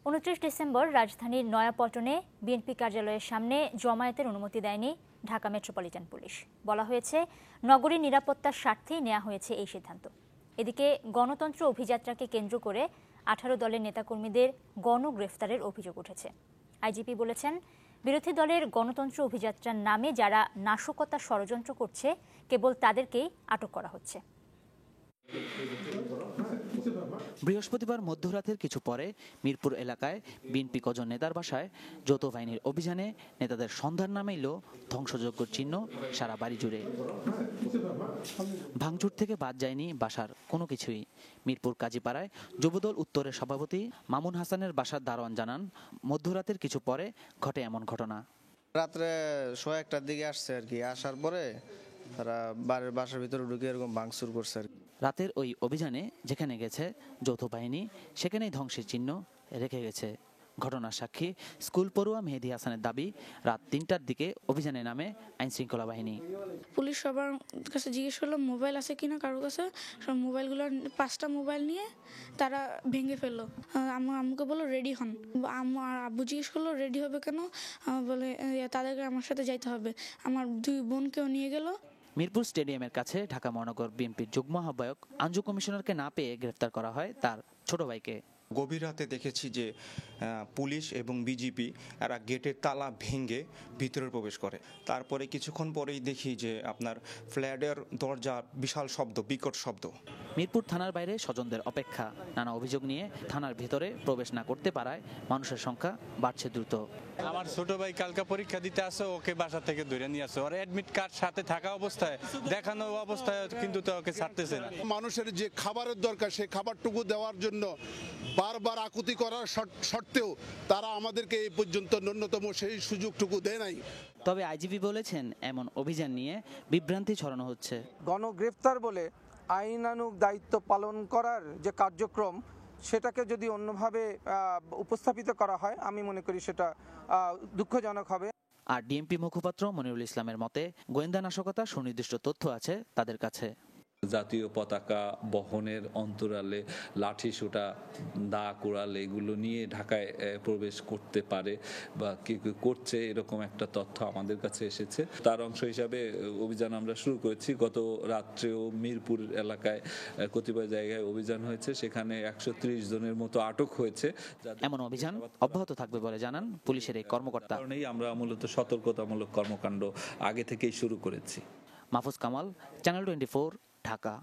29 December রাজধানীর নয়াপল্টনে BNP কার্যালয়ের সামনে জমায়েতের অনুমতি দেয়নি ঢাকা মেট্রোপলিটন পুলিশ। বলা হয়েছে, নগরীর নিরাপত্তার স্বার্থেই নেওয়া হয়েছে এই সিদ্ধান্ত। এদিকে গণতন্ত্র অভিযাত্রাকে কেন্দ্র করে 18 দলের নেতাকর্মীদের গণগ্রেফতারের অভিযোগ উঠেছে। আইজিপি বলেছেন, বিরোধী দলের গণতন্ত্র অভিযাত্রার নামে যারা নাশকতার ষড়যন্ত্র করছে কেবল তাদেরকেই আটক করা হচ্ছে। বৃহস্পতিবার মধ্যরাতের কিছু পরে মিরপুর এলাকায় বিএনপি কজন নেতার বাসায় যৌথ বাহিনীর অভিযানে নেতাদের সন্ধান না মিলল ধ্বংসযজ্ঞের চিহ্ন সারা বাড়ি জুড়ে। ভাঙচুর থেকে বাদ যায়নি বাসার কোনো কিছুই। মিরপুর কাজীপাড়ায় যুবদল উত্তরের সভাপতি মামুন হাসানের বাসার দারোয়ান জানান, মধ্যরাতের কিছু পরে ঘটে এমন ঘটনা। রাত্রে 1:00টার দিকে আসছে আর কি, আসার পরে তারা বাসার ভিতরে ঢুকে এরকম ভাঙচুর করছে আর কি। রাতের ওই অভিযানে যেখানে গেছে যৌথ বাহিনী, সেখানেই ধ্বংসের চিহ্ন রেখে গেছে। ঘটনার সাক্ষী স্কুল পড়ুয়া মেহেদী হাসানের দাবি, রাত 3টার দিকে অভিযানে নামে আইনশৃঙ্খলা বাহিনী। পুলিশ সবার কাছে জিজ্ঞেস করলো মোবাইল আছে কিনা কারোর কাছে। সব মোবাইলগুলো 5টা মোবাইল নিয়ে তারা ভেঙে ফেললো। আম্মুকে বললো রেডি হন। আর আব্বু জিজ্ঞেস করলো রেডি হবে কেন, বলে তাদেরকে আমার সাথে যাইতে হবে। আমার 2 বোনকেও নিয়ে গেল। মিরপুর স্টেডিয়ামের কাছে ঢাকা মহানগর বিএনপির যুগ্ম আহ্বায়ক আঞ্জু কমিশনারকে না পেয়ে গ্রেফতার করা হয় তার ছোট ভাইকে। গভীর রাতে দেখেছি যে পুলিশ এবং বিজিপি এরা গেটের তালা ভেঙে ভিতরে প্রবেশ করে। তারপরে কিছুক্ষণ পরেই দেখি যে আপনার ফ্ল্যাটের দরজা বিশাল শব্দ, বিকট শব্দ। মিরপুর থানার বাইরে স্বজনদের অপেক্ষা। নানা অভিযোগ নিয়ে থানার ভেতরে প্রবেশ না করতে পারায় মানুষের সংখ্যা বাড়ছে দ্রুত। আমার ছোট ভাই কালকে পরীক্ষা দিতে আসে, ওকে বাসা থেকে ধরে নিয়ে আসে। ওর অ্যাডমিট কার্ড সাথে থাকা অবস্থায়, দেখানো অবস্থায় কিন্তু তো ওকে ছাড়তেছে না। মানুষের যে খাবারের দরকার সেই খাবারটুকু দেওয়ার জন্য বারবার আকুতি করার সত্ত্বেও তারা আমাদেরকে এই পর্যন্ত ন্যূনতম সেই সুযোগটুকু দেয় নাই। তবে আইজিপি বলেছেন, এমন অভিযান নিয়ে বিভ্রান্তি ছড়ানো হচ্ছে। গণগ্রেফতার বলে আইনানুগ দায়িত্ব পালন করার যে কার্যক্রম, সেটাকে যদি অন্যভাবে উপস্থাপিত করা হয়, আমি মনে করি সেটা দুঃখজনক হবে। আর ডিএমপি মুখপাত্র মনিরুল ইসলামের মতে, গোয়েন্দা নাশকতার সুনির্দিষ্ট তথ্য আছে তাদের কাছে। জাতীয় পতাকা বহনের অন্তরালে লাঠি সোটা, দা কোড়াল এগুলো নিয়ে ঢাকায় প্রবেশ করতে পারে বা কি করছে, এরকম একটা তথ্য আমাদের কাছে এসেছে। তার অংশ হিসাবে অভিযান আমরা শুরু করেছি। গত রাত্রেও মিরপুর এলাকায় কতিপয় জায়গায় অভিযান হয়েছে, সেখানে 130 জনের মতো আটক হয়েছে। এমন অভিযান অব্যাহত থাকবে বলে জানান পুলিশের এই কর্মকর্তা। কারণেই আমরা মূলত সতর্কতামূলক কর্মকাণ্ড আগে থেকেই শুরু করেছি। মাহফুজ কামাল, চ্যানেল 24, ঢাকা।